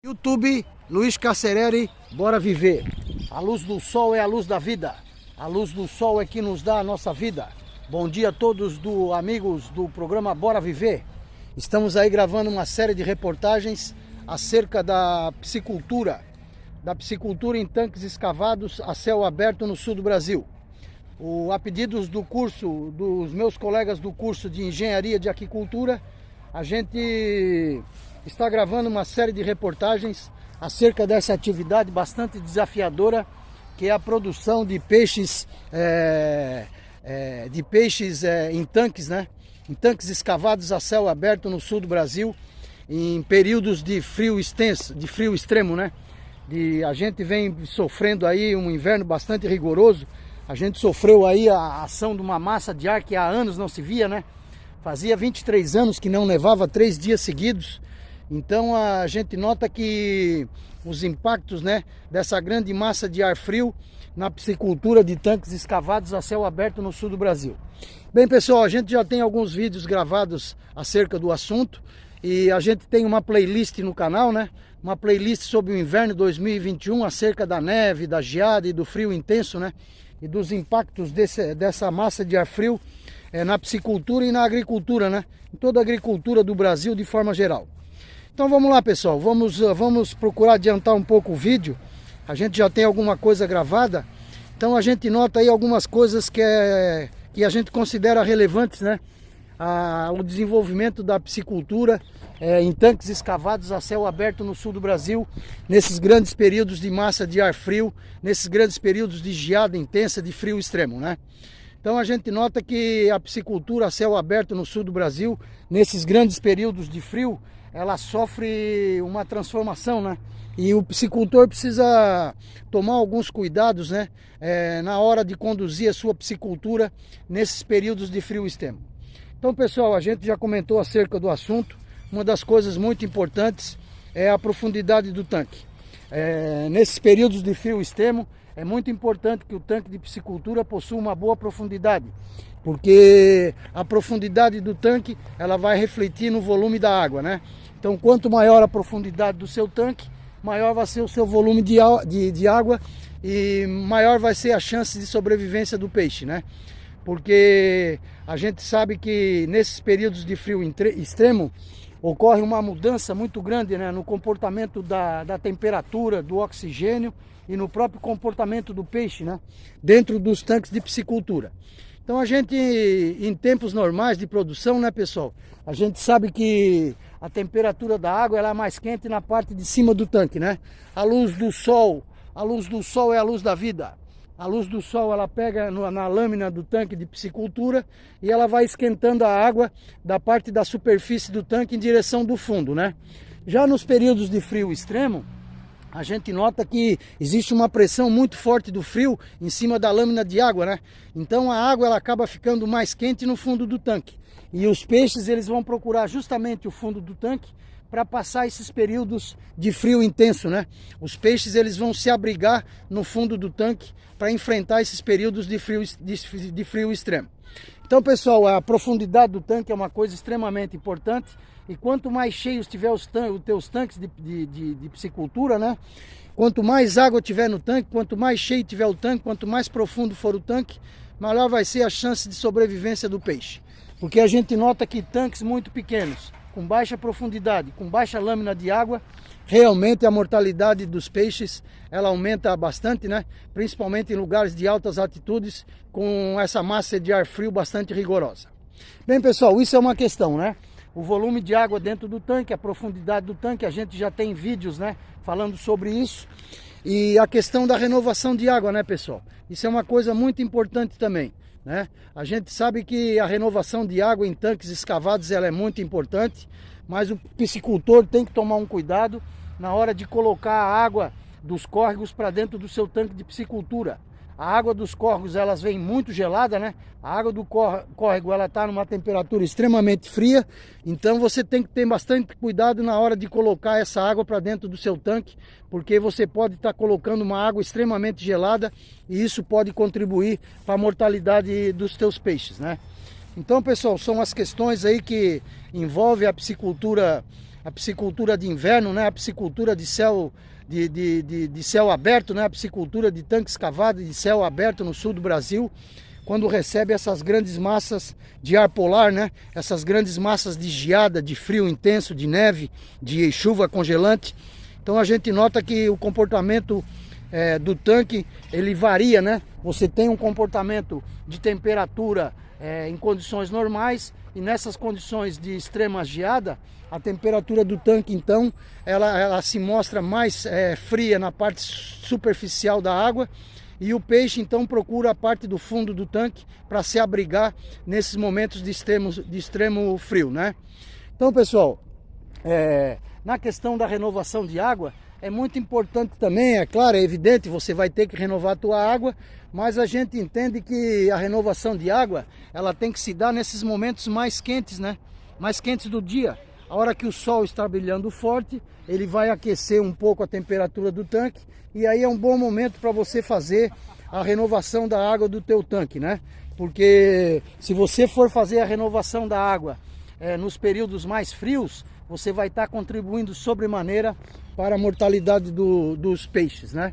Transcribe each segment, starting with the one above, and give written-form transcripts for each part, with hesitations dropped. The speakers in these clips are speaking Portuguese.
YouTube, Luiz Cacereri, bora viver. A luz do sol é a luz da vida. A luz do sol é que nos dá a nossa vida. Bom dia a todos amigos do programa Bora Viver. Estamos aí gravando uma série de reportagens acerca da piscicultura em tanques escavados a céu aberto no sul do Brasil. A pedidos dos meus colegas do curso de Engenharia de Aquicultura, a gente está gravando uma série de reportagens acerca dessa atividade bastante desafiadora, que é a produção de peixes, em tanques, né? Em tanques escavados a céu aberto no sul do Brasil, em períodos de frio extremo, né? A gente vem sofrendo aí um inverno bastante rigoroso. A gente sofreu aí a ação de uma massa de ar que há anos não se via, né? Fazia 23 anos que não nevava 3 dias seguidos. Então a gente nota que os impactos, né, dessa grande massa de ar frio na piscicultura de tanques escavados a céu aberto no sul do Brasil. Bem, pessoal, a gente já tem alguns vídeos gravados acerca do assunto e a gente tem uma playlist no canal, né? Uma playlist sobre o inverno 2021 acerca da neve, da geada e do frio intenso, né? E dos impactos dessa massa de ar frio na piscicultura e na agricultura, né? Em toda a agricultura do Brasil de forma geral. Então vamos lá, pessoal, vamos procurar adiantar um pouco o vídeo. A gente já tem alguma coisa gravada, então a gente nota aí algumas coisas que a gente considera relevantes, né? O desenvolvimento da piscicultura em tanques escavados a céu aberto no sul do Brasil, nesses grandes períodos de massa de ar frio, nesses grandes períodos de geada intensa, de frio extremo, né? Então a gente nota que a piscicultura a céu aberto no sul do Brasil, nesses grandes períodos de frio, ela sofre uma transformação, né? E o piscicultor precisa tomar alguns cuidados, né? Na hora de conduzir a sua piscicultura nesses períodos de frio extremo. Então, pessoal, a gente já comentou acerca do assunto. Uma das coisas muito importantes é a profundidade do tanque. Nesses períodos de frio extremo, é muito importante que o tanque de piscicultura possua uma boa profundidade, porque a profundidade do tanque ela vai refletir no volume da água, né? Então, quanto maior a profundidade do seu tanque, maior vai ser o seu volume de água e maior vai ser a chance de sobrevivência do peixe, né? Porque a gente sabe que nesses períodos de frio extremo ocorre uma mudança muito grande, né, no comportamento da temperatura, do oxigênio e no próprio comportamento do peixe, né, dentro dos tanques de piscicultura. Então a gente, em tempos normais de produção, né, pessoal, a gente sabe que a temperatura da água ela é mais quente na parte de cima do tanque, né? A luz do sol é a luz da vida. A luz do sol ela pega na lâmina do tanque de piscicultura e ela vai esquentando a água da parte da superfície do tanque em direção do fundo, né? Já nos períodos de frio extremo, a gente nota que existe uma pressão muito forte do frio em cima da lâmina de água, né? Então a água ela acaba ficando mais quente no fundo do tanque. E os peixes eles vão procurar justamente o fundo do tanque para passar esses períodos de frio intenso, né? Os peixes eles vão se abrigar no fundo do tanque para enfrentar esses períodos de frio extremo. Então, pessoal, a profundidade do tanque é uma coisa extremamente importante. E quanto mais cheios tiver os teus tanques de piscicultura, né? Quanto mais água tiver no tanque, quanto mais cheio tiver o tanque, quanto mais profundo for o tanque, maior vai ser a chance de sobrevivência do peixe. Porque a gente nota que tanques muito pequenos, com baixa profundidade, com baixa lâmina de água, realmente a mortalidade dos peixes ela aumenta bastante, né? Principalmente em lugares de altas altitudes, com essa massa de ar frio bastante rigorosa. Bem, pessoal, isso é uma questão, né? O volume de água dentro do tanque, a profundidade do tanque, a gente já tem vídeos, né, falando sobre isso. E a questão da renovação de água, né, pessoal? Isso é uma coisa muito importante também, né? A gente sabe que a renovação de água em tanques escavados ela é muito importante, mas o piscicultor tem que tomar um cuidado na hora de colocar a água dos córregos para dentro do seu tanque de piscicultura. A água dos córregos elas vem muito gelada, né? A água do córrego ela está numa temperatura extremamente fria, então você tem que ter bastante cuidado na hora de colocar essa água para dentro do seu tanque, porque você pode estar colocando uma água extremamente gelada e isso pode contribuir para a mortalidade dos teus peixes, né? Então, pessoal, são as questões aí que envolvem a piscicultura a piscicultura de inverno, né? A piscicultura de céu, de céu aberto, né? A piscicultura de tanque escavado de céu aberto no sul do Brasil, quando recebe essas grandes massas de ar polar, né? Essas grandes massas de geada, de frio intenso, de neve, de chuva congelante. Então a gente nota que o comportamento do tanque, ele varia, né? Você tem um comportamento de temperatura em condições normais, e nessas condições de extrema geada, a temperatura do tanque, então, ela se mostra mais fria na parte superficial da água, e o peixe, então, procura a parte do fundo do tanque para se abrigar nesses momentos de extremo frio, né? Então, pessoal, na questão da renovação de água, é muito importante também, é claro, é evidente, você vai ter que renovar a tua água, mas a gente entende que a renovação de água, ela tem que se dar nesses momentos mais quentes, né? Mais quentes do dia. A hora que o sol está brilhando forte, ele vai aquecer um pouco a temperatura do tanque, e aí é um bom momento para você fazer a renovação da água do teu tanque, né? Porque se você for fazer a renovação da água nos períodos mais frios, você vai estar contribuindo sobremaneira para a mortalidade dos peixes, né?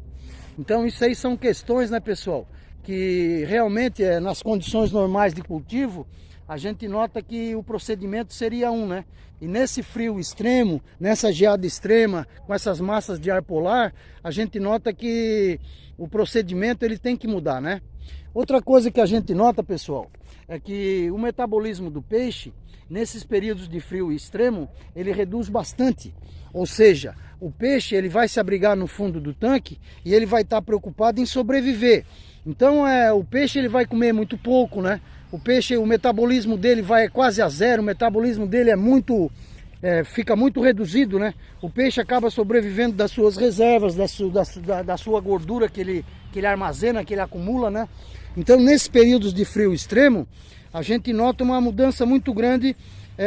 Então isso aí são questões, né, pessoal, que realmente nas condições normais de cultivo, a gente nota que o procedimento seria né? E nesse frio extremo, nessa geada extrema, com essas massas de ar polar, a gente nota que o procedimento ele tem que mudar, né? Outra coisa que a gente nota, pessoal, é que o metabolismo do peixe, nesses períodos de frio extremo, ele reduz bastante. Ou seja, o peixe ele vai se abrigar no fundo do tanque e ele vai estar preocupado em sobreviver. Então o peixe ele vai comer muito pouco, né? O peixe, o metabolismo dele vai quase a zero, o metabolismo dele fica muito reduzido, né? O peixe acaba sobrevivendo das suas reservas, da sua gordura que ele armazena, que ele acumula, né? Então nesses períodos de frio extremo, a gente nota uma mudança muito grande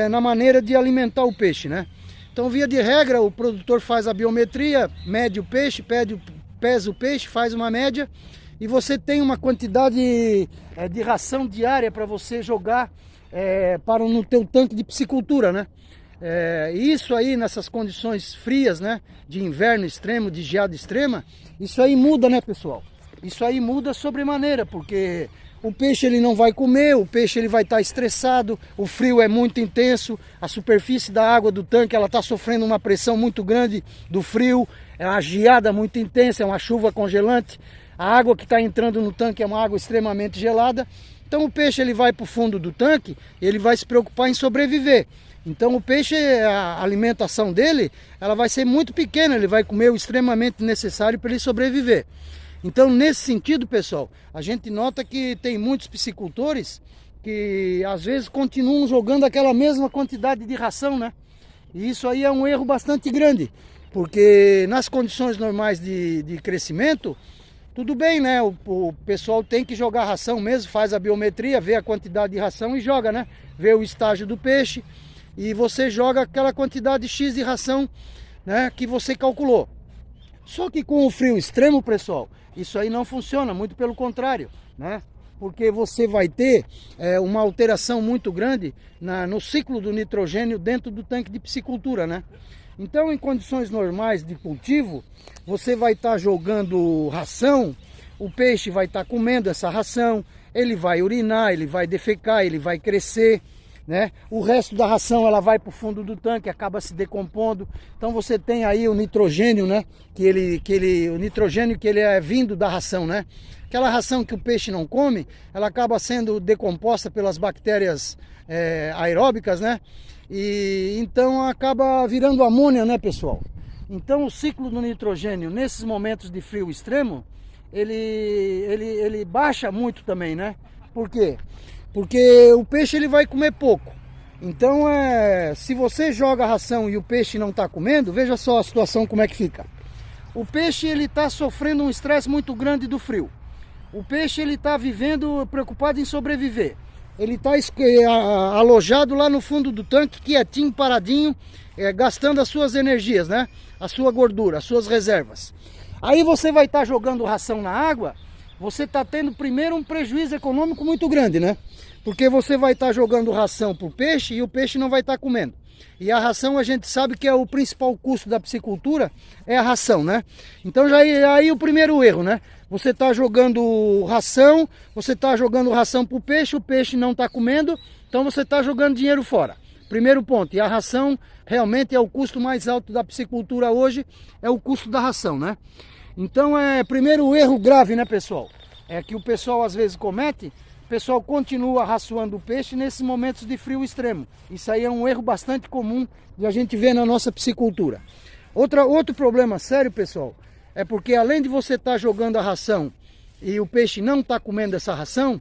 na maneira de alimentar o peixe, né? Então, via de regra, o produtor faz a biometria, mede o peixe, pesa o peixe, faz uma média, e você tem uma quantidade de ração diária para você jogar no teu tanque de piscicultura, né? Isso aí, nessas condições frias, né? De inverno extremo, de geada extrema, isso aí muda, né, pessoal? Isso aí muda sobremaneira, porque o peixe ele não vai comer, o peixe ele vai estar estressado, o frio é muito intenso, a superfície da água do tanque ela está sofrendo uma pressão muito grande do frio, é uma geada muito intensa, é uma chuva congelante, a água que está entrando no tanque é uma água extremamente gelada, então o peixe ele vai para o fundo do tanque, ele vai se preocupar em sobreviver. Então o peixe, a alimentação dele, ela vai ser muito pequena, ele vai comer o extremamente necessário para ele sobreviver. Então, nesse sentido, pessoal, a gente nota que tem muitos piscicultores que às vezes continuam jogando aquela mesma quantidade de ração, né? E isso aí é um erro bastante grande, porque nas condições normais de crescimento, tudo bem, né? O pessoal tem que jogar ração mesmo, faz a biometria, vê a quantidade de ração e joga, né? Vê o estágio do peixe e você joga aquela quantidade X de ração, né, que você calculou. Só que com o frio extremo, pessoal, isso aí não funciona, muito pelo contrário, né? Porque você vai ter uma alteração muito grande no ciclo do nitrogênio dentro do tanque de piscicultura, né? Então, em condições normais de cultivo, você vai estar jogando ração, o peixe vai estar comendo essa ração, ele vai urinar, ele vai defecar, ele vai crescer, né? O resto da ração ela vai para o fundo do tanque, acaba se decompondo. Então você tem aí o nitrogênio, né? O nitrogênio que ele é vindo da ração, né? Aquela ração que o peixe não come, ela acaba sendo decomposta pelas bactérias aeróbicas, né? E então acaba virando amônia, né, pessoal? Então o ciclo do nitrogênio nesses momentos de frio extremo, ele baixa muito também, né? Por quê? Porque o peixe ele vai comer pouco. Então, se você joga a ração e o peixe não está comendo, veja só a situação como é que fica. O peixe ele está sofrendo um estresse muito grande do frio. O peixe ele está vivendo preocupado em sobreviver. Ele está alojado lá no fundo do tanque, quietinho, paradinho, gastando as suas energias, né? A sua gordura, as suas reservas. Aí você vai estar jogando ração na água, você está tendo primeiro um prejuízo econômico muito grande, né? Porque você vai estar jogando ração para o peixe e o peixe não vai estar comendo. E a ração a gente sabe que é o principal custo da piscicultura, é a ração, né? Então já aí o primeiro erro, né? Você está jogando ração para o peixe não está comendo, então você está jogando dinheiro fora. Primeiro ponto, e a ração realmente é o custo mais alto da piscicultura hoje, é o custo da ração, né? Então primeiro erro grave, né, pessoal? É que o pessoal às vezes comete, o pessoal continua raçoando o peixe nesses momentos de frio extremo. Isso aí é um erro bastante comum de a gente ver na nossa piscicultura. Outro problema sério, pessoal, é porque além de você estar jogando a ração e o peixe não está comendo essa ração,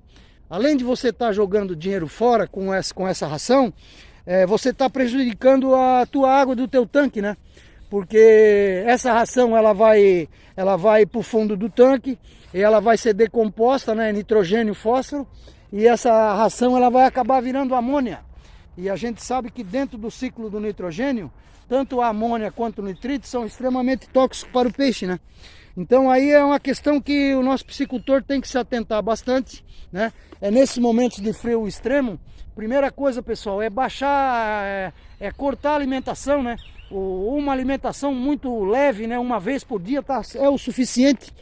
além de você estar jogando dinheiro fora com essa ração, você está prejudicando a tua água do teu tanque, né? Porque essa ração ela vai para o fundo do tanque e ela vai ser decomposta, né, nitrogênio, fósforo, e essa ração ela vai acabar virando amônia. E a gente sabe que dentro do ciclo do nitrogênio, tanto a amônia quanto o nitrito são extremamente tóxicos para o peixe, né? Então aí é uma questão que o nosso piscicultor tem que se atentar bastante, né? Nesses momentos de frio extremo, primeira coisa, pessoal, é baixar, cortar a alimentação, né? Uma alimentação muito leve, né? Uma vez por dia é o suficiente.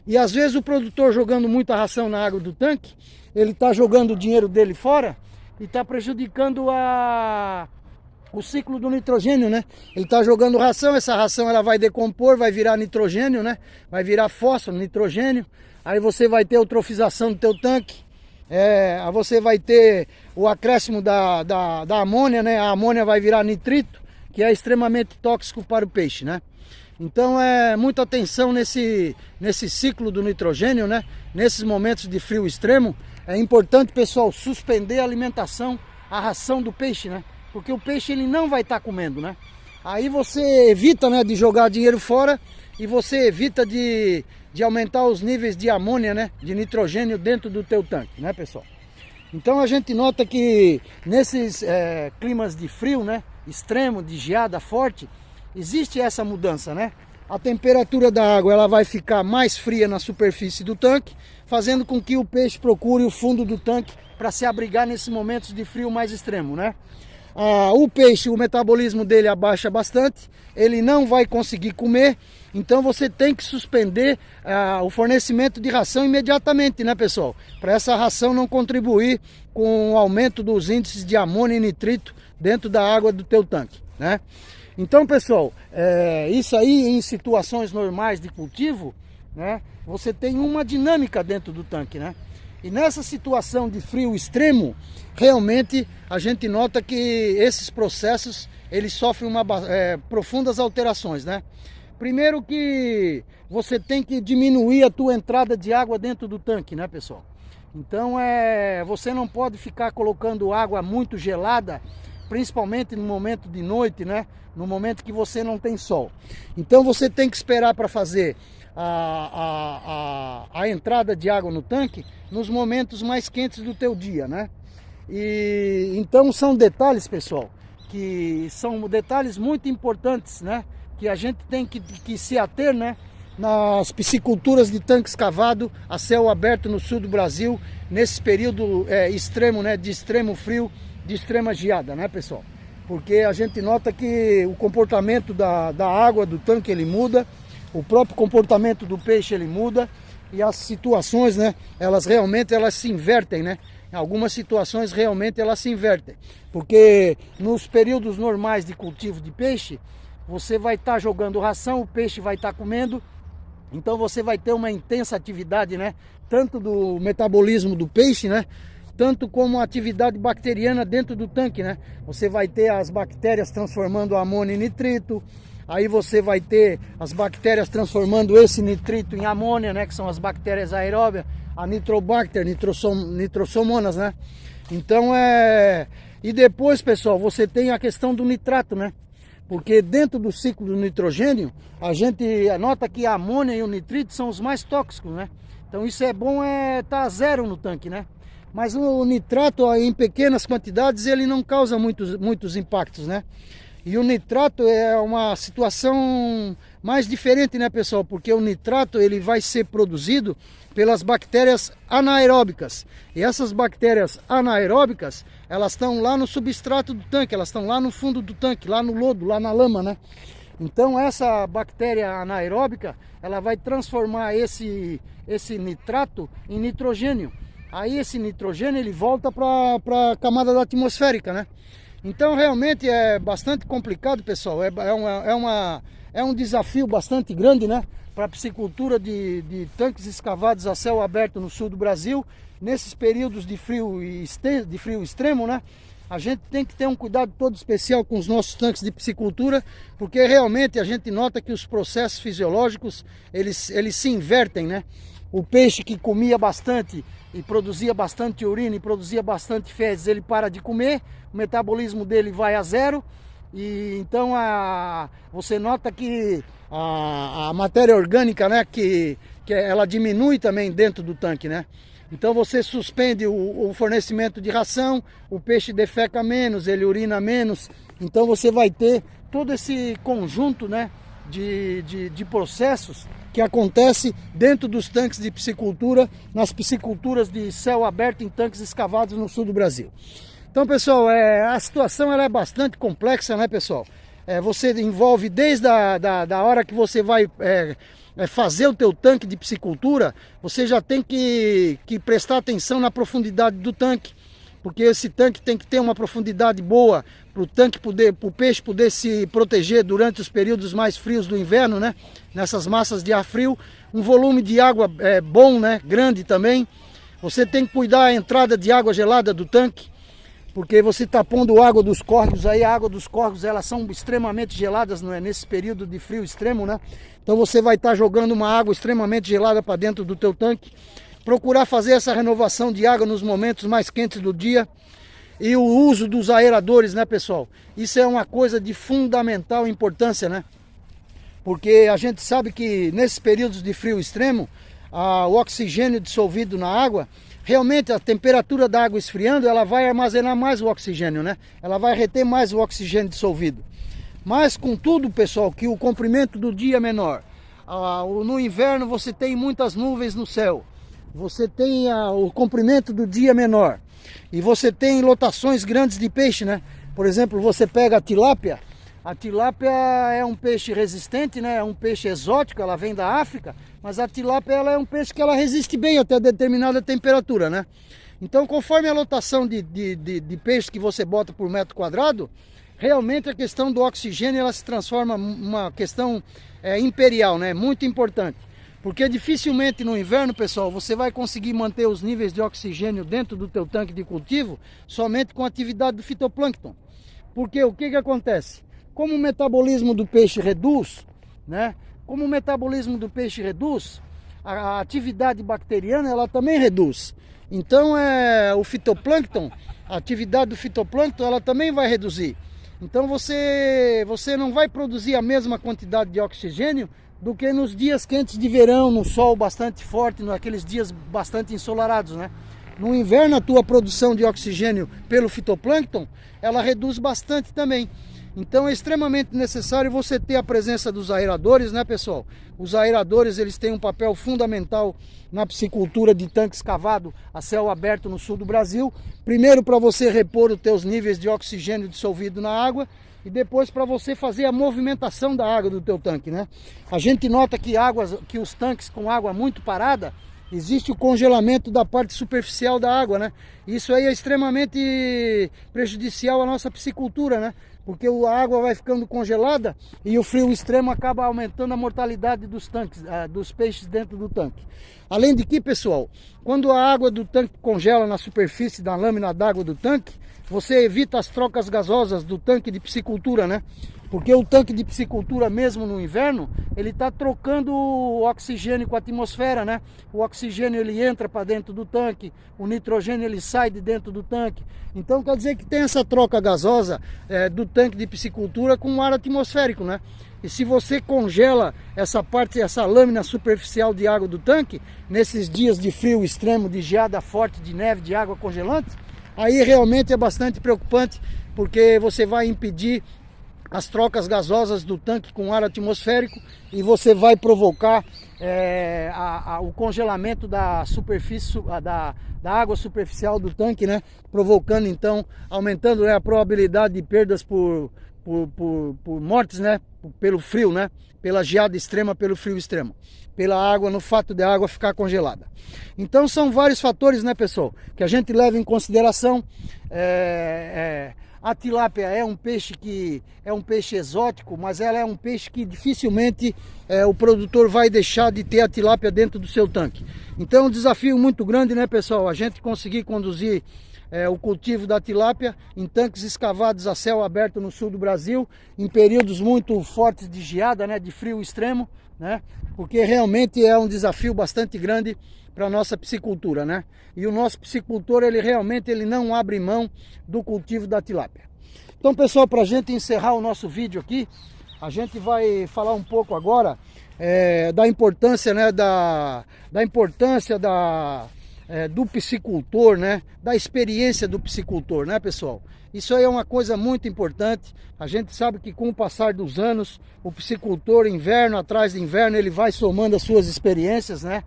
E às vezes o produtor jogando muita ração na água do tanque, ele está jogando o dinheiro dele fora e está prejudicando o ciclo do nitrogênio, né? Ele está jogando ração, essa ração ela vai decompor, vai virar nitrogênio, né? Vai virar fósforo, nitrogênio. Aí você vai ter eutrofização do teu tanque. Aí você vai ter o acréscimo da amônia, né? A amônia vai virar nitrito, que é extremamente tóxico para o peixe, né? Então muita atenção nesse ciclo do nitrogênio, né? Nesses momentos de frio extremo, é importante, pessoal, suspender a alimentação, a ração do peixe, né? Porque o peixe ele não vai estar comendo, né? Aí você evita, né, de jogar dinheiro fora e você evita de aumentar os níveis de amônia, né, de nitrogênio dentro do teu tanque, né, pessoal? Então a gente nota que nesses climas de frio, né, extremo, de geada forte, existe essa mudança, né? A temperatura da água ela vai ficar mais fria na superfície do tanque, fazendo com que o peixe procure o fundo do tanque para se abrigar nesses momentos de frio mais extremo, né? O peixe, o metabolismo dele abaixa bastante, ele não vai conseguir comer, então você tem que suspender o fornecimento de ração imediatamente, né, pessoal? Para essa ração não contribuir com o aumento dos índices de amônia e nitrito dentro da água do teu tanque, né? Então, pessoal, isso aí em situações normais de cultivo, né, você tem uma dinâmica dentro do tanque, né? E nessa situação de frio extremo, realmente a gente nota que esses processos eles sofrem profundas alterações, né? Primeiro que você tem que diminuir a tua entrada de água dentro do tanque, né, pessoal? Então você não pode ficar colocando água muito gelada, principalmente no momento de noite, né? No momento que você não tem sol. Então você tem que esperar para fazer a entrada de água no tanque nos momentos mais quentes do teu dia, né? E então são detalhes, pessoal, que são detalhes muito importantes, né? Que a gente tem que se ater, né? Nas pisciculturas de tanque escavado a céu aberto no sul do Brasil, nesse período extremo, né? De extremo frio, de extrema geada, né, pessoal? Porque a gente nota que o comportamento da água do tanque ele muda, o próprio comportamento do peixe ele muda e as situações, né, elas realmente se invertem, né? Em algumas situações realmente elas se invertem, porque nos períodos normais de cultivo de peixe, você vai estar jogando ração, o peixe vai estar comendo, então você vai ter uma intensa atividade, né? Tanto do metabolismo do peixe, né? Tanto como a atividade bacteriana dentro do tanque, né? Você vai ter as bactérias transformando amônia em nitrito, aí você vai ter as bactérias transformando esse nitrito em amônia, né? Que são as bactérias aeróbias, a Nitrobacter, nitrosomonas, né? Então E depois, pessoal, você tem a questão do nitrato, né? Porque dentro do ciclo do nitrogênio, a gente nota que a amônia e o nitrito são os mais tóxicos, né? Então isso é bom tá zero no tanque, né? Mas o nitrato em pequenas quantidades ele não causa muitos impactos, né? E o nitrato é uma situação mais diferente, né, pessoal? Porque o nitrato ele vai ser produzido pelas bactérias anaeróbicas. E essas bactérias anaeróbicas, elas estão lá no substrato do tanque, elas estão lá no fundo do tanque, lá no lodo, lá na lama, né? Então essa bactéria anaeróbica, ela vai transformar esse nitrato em nitrogênio. Aí esse nitrogênio ele volta para a camada da atmosférica, né? Então realmente é bastante complicado, pessoal. É um desafio bastante grande, né? Para a piscicultura de tanques escavados a céu aberto no sul do Brasil, nesses períodos de frio extremo, né? A gente tem que ter um cuidado todo especial com os nossos tanques de piscicultura, porque realmente a gente nota que os processos fisiológicos, eles se invertem, né? O peixe que comia bastante e produzia bastante urina e produzia bastante fezes, ele para de comer, o metabolismo dele vai a zero, e então você nota que a matéria orgânica, né, que ela diminui também dentro do tanque, né? Então você suspende o fornecimento de ração, o peixe defeca menos, ele urina menos, então você vai ter todo esse conjunto, né, de processos que acontece dentro dos tanques de piscicultura, nas pisciculturas de céu aberto em tanques escavados no sul do Brasil. Então, pessoal, a situação ela é bastante complexa, né, pessoal? Você envolve desde a hora que você vai fazer o teu tanque de piscicultura, você já tem que prestar atenção na profundidade do tanque, porque esse tanque tem que ter uma profundidade boa para o peixe poder se proteger durante os períodos mais frios do inverno, né? Nessas massas de ar frio, um volume de água bom, né? Grande também. Você tem que cuidar da entrada de água gelada do tanque, porque você está pondo água dos córregos aí, a água dos córregos elas são extremamente geladas, não é? Nesse período de frio extremo, né? Então você vai estar jogando uma água extremamente gelada para dentro do teu tanque. Procurar fazer essa renovação de água nos momentos mais quentes do dia. E o uso dos aeradores, né, pessoal? Isso é uma coisa de fundamental importância, né? Porque a gente sabe que nesses períodos de frio extremo, o oxigênio dissolvido na água, realmente a temperatura da água esfriando, ela vai armazenar mais o oxigênio, né? Ela vai reter mais o oxigênio dissolvido. Mas contudo, pessoal, que o comprimento do dia é menor. No inverno você tem muitas nuvens no céu. Você tem o comprimento do dia menor. E você tem lotações grandes de peixe, né? Por exemplo, você pega a tilápia. A tilápia é um peixe resistente, né? É um peixe exótico, ela vem da África. Mas a tilápia ela é um peixe que ela resiste bem até determinada temperatura, né? Então, conforme a lotação de peixe que você bota por metro quadrado, realmente a questão do oxigênio ela se transforma uma questão imperial, né? Muito importante. Porque dificilmente no inverno, pessoal, você vai conseguir manter os níveis de oxigênio dentro do teu tanque de cultivo somente com a atividade do fitoplâncton. Porque o que acontece? Como o metabolismo do peixe reduz, né? Como o metabolismo do peixe reduz, a atividade bacteriana ela também reduz. Então o fitoplâncton, a atividade do fitoplâncton ela também vai reduzir. Então você não vai produzir a mesma quantidade de oxigênio do que nos dias quentes de verão, no sol bastante forte, naqueles dias bastante ensolarados, né? No inverno a tua produção de oxigênio pelo fitoplâncton, ela reduz bastante também. Então é extremamente necessário você ter a presença dos aeradores, né, pessoal? Os aeradores, eles têm um papel fundamental na piscicultura de tanque escavado a céu aberto no sul do Brasil. Primeiro para você repor os teus níveis de oxigênio dissolvido na água e depois para você fazer a movimentação da água do teu tanque, né? A gente nota que os tanques com água muito parada, existe o congelamento da parte superficial da água, né? Isso aí é extremamente prejudicial à nossa piscicultura, né? Porque a água vai ficando congelada e o frio extremo acaba aumentando a mortalidade dos tanques, dos peixes dentro do tanque. Além de que, pessoal, quando a água do tanque congela na superfície da lâmina d'água do tanque, você evita as trocas gasosas do tanque de piscicultura, né? Porque o tanque de piscicultura mesmo no inverno, ele está trocando o oxigênio com a atmosfera, né? O oxigênio ele entra para dentro do tanque, o nitrogênio ele sai de dentro do tanque. Então quer dizer que tem essa troca gasosa do tanque de piscicultura com o ar atmosférico, né? E se você congela essa parte, essa lâmina superficial de água do tanque, nesses dias de frio extremo, de geada forte, de neve, de água congelante, aí realmente é bastante preocupante, porque você vai impedir as trocas gasosas do tanque com ar atmosférico e você vai provocar o congelamento da superfície da água superficial do tanque, né? Provocando então, aumentando, né, a probabilidade de perdas por mortes, né? Pelo frio, né? Pela geada extrema, pelo frio extremo, pela água, no fato de a água ficar congelada. Então são vários fatores, né, pessoal, que a gente leva em consideração. A tilápia é um peixe que é um peixe exótico, mas ela é um peixe que dificilmente o produtor vai deixar de ter a tilápia dentro do seu tanque. Então é um desafio muito grande, né, pessoal, a gente conseguir conduzir o cultivo da tilápia em tanques escavados a céu aberto no sul do Brasil, em períodos muito fortes de geada, né, de frio extremo, né, porque realmente é um desafio bastante grande para a nossa piscicultura, né? E o nosso piscicultor, ele realmente não abre mão do cultivo da tilápia. Então, pessoal, para a gente encerrar o nosso vídeo aqui, a gente vai falar um pouco agora da importância, né, do piscicultor, né, da experiência do piscicultor, né, pessoal? Isso aí é uma coisa muito importante. A gente sabe que com o passar dos anos, o piscicultor, inverno atrás de inverno, ele vai somando as suas experiências, né?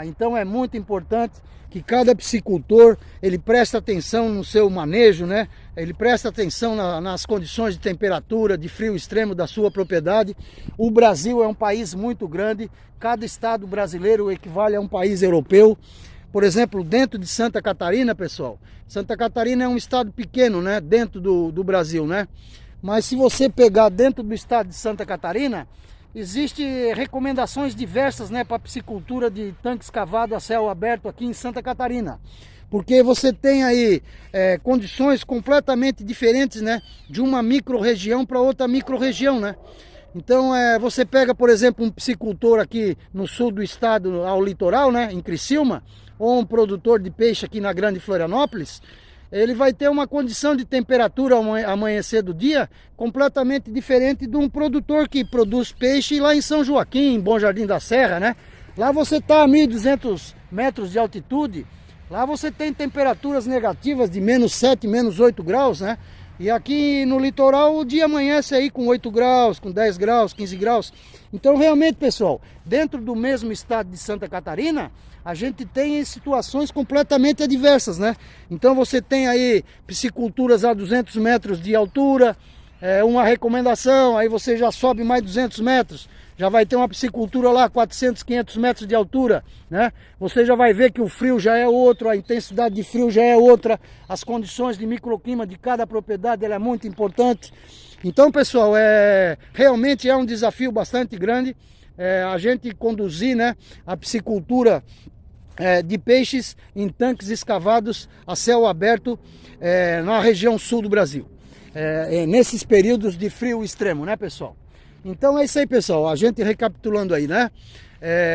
Então é muito importante que cada piscicultor ele preste atenção no seu manejo, né? Ele presta atenção nas condições de temperatura, de frio extremo da sua propriedade. O Brasil é um país muito grande, cada estado brasileiro equivale a um país europeu. Por exemplo, dentro de Santa Catarina, pessoal, Santa Catarina é um estado pequeno, né? Dentro do Brasil, né? Mas se você pegar dentro do estado de Santa Catarina, existem recomendações diversas, né, para piscicultura de tanque escavado a céu aberto aqui em Santa Catarina. Porque você tem aí condições completamente diferentes, né, de uma micro-região para outra micro-região, né? Então você pega, por exemplo, um piscicultor aqui no sul do estado, ao litoral, né, em Criciúma, ou um produtor de peixe aqui na Grande Florianópolis, ele vai ter uma condição de temperatura ao amanhecer do dia completamente diferente de um produtor que produz peixe lá em São Joaquim, em Bom Jardim da Serra, né? Lá você está a 1.200 metros de altitude, lá você tem temperaturas negativas de -7, -8 graus, né? E aqui no litoral o dia amanhece aí com 8 graus, com 10 graus, 15 graus. Então realmente, pessoal, dentro do mesmo estado de Santa Catarina, a gente tem situações completamente adversas, né? Então você tem aí pisciculturas a 200 metros de altura, uma recomendação, aí você já sobe mais 200 metros, já vai ter uma piscicultura lá 400, 500 metros de altura, né? Você já vai ver que o frio já é outro, a intensidade de frio já é outra, as condições de microclima de cada propriedade ela é muito importante. Então, pessoal, realmente é um desafio bastante grande a gente conduzir, né, a piscicultura de peixes em tanques escavados a céu aberto na região sul do Brasil, nesses períodos de frio extremo, né, pessoal? Então é isso aí, pessoal, a gente recapitulando aí, né?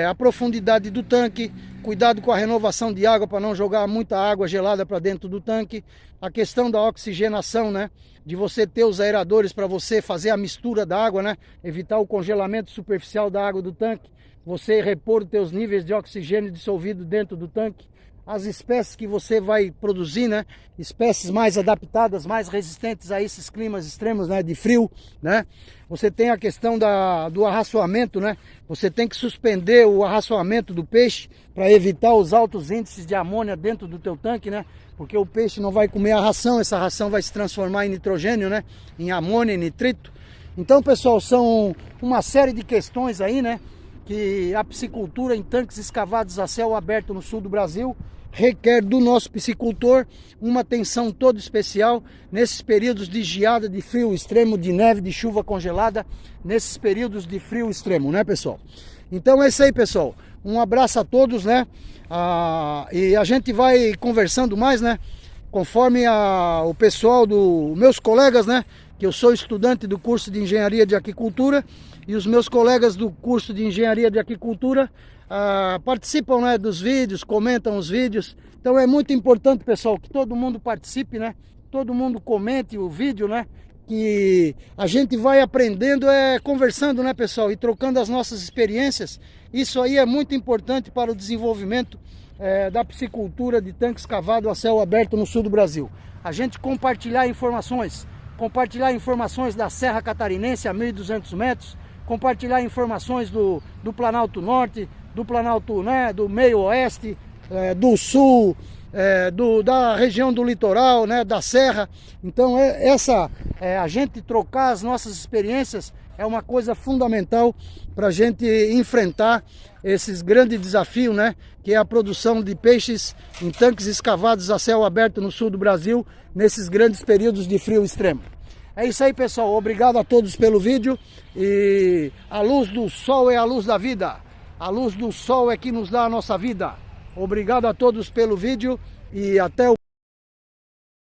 A profundidade do tanque, cuidado com a renovação de água para não jogar muita água gelada para dentro do tanque, a questão da oxigenação, né? De você ter os aeradores para você fazer a mistura da água, né? Evitar o congelamento superficial da água do tanque, você repor os teus níveis de oxigênio dissolvido dentro do tanque, as espécies que você vai produzir, né? Espécies mais adaptadas, mais resistentes a esses climas extremos, né? De frio, né? Você tem a questão do arraçoamento, né? Você tem que suspender o arraçoamento do peixe para evitar os altos índices de amônia dentro do teu tanque, né? Porque o peixe não vai comer a ração, essa ração vai se transformar em nitrogênio, né? Em amônia e nitrito. Então, pessoal, são uma série de questões aí, né? Que a piscicultura em tanques escavados a céu aberto no sul do Brasil requer do nosso piscicultor uma atenção toda especial nesses períodos de geada, de frio extremo, de neve, de chuva congelada, nesses períodos de frio extremo, né, pessoal? Então é isso aí, pessoal. Um abraço a todos, né? E a gente vai conversando mais, né? Conforme o pessoal meus colegas, né? Que eu sou estudante do curso de Engenharia de Aquicultura e os meus colegas do curso de Engenharia de Aquicultura participam, né, dos vídeos, comentam os vídeos. Então é muito importante, pessoal, que todo mundo participe, né? Todo mundo comente o vídeo, né? Que a gente vai aprendendo, conversando, né, pessoal? E trocando as nossas experiências. Isso aí é muito importante para o desenvolvimento da piscicultura de tanque escavado a céu aberto no sul do Brasil. A gente compartilhar informações, compartilhar informações da Serra Catarinense a 1.200 metros, compartilhar informações do Planalto Norte, do Planalto, né, do meio oeste, do sul, da região do litoral, né, da serra. Então a gente trocar as nossas experiências é uma coisa fundamental para a gente enfrentar esses grandes desafios, né, que é a produção de peixes em tanques escavados a céu aberto no sul do Brasil, nesses grandes períodos de frio extremo. É isso aí, pessoal. Obrigado a todos pelo vídeo. E a luz do sol é a luz da vida. A luz do sol é que nos dá a nossa vida. Obrigado a todos pelo vídeo e até o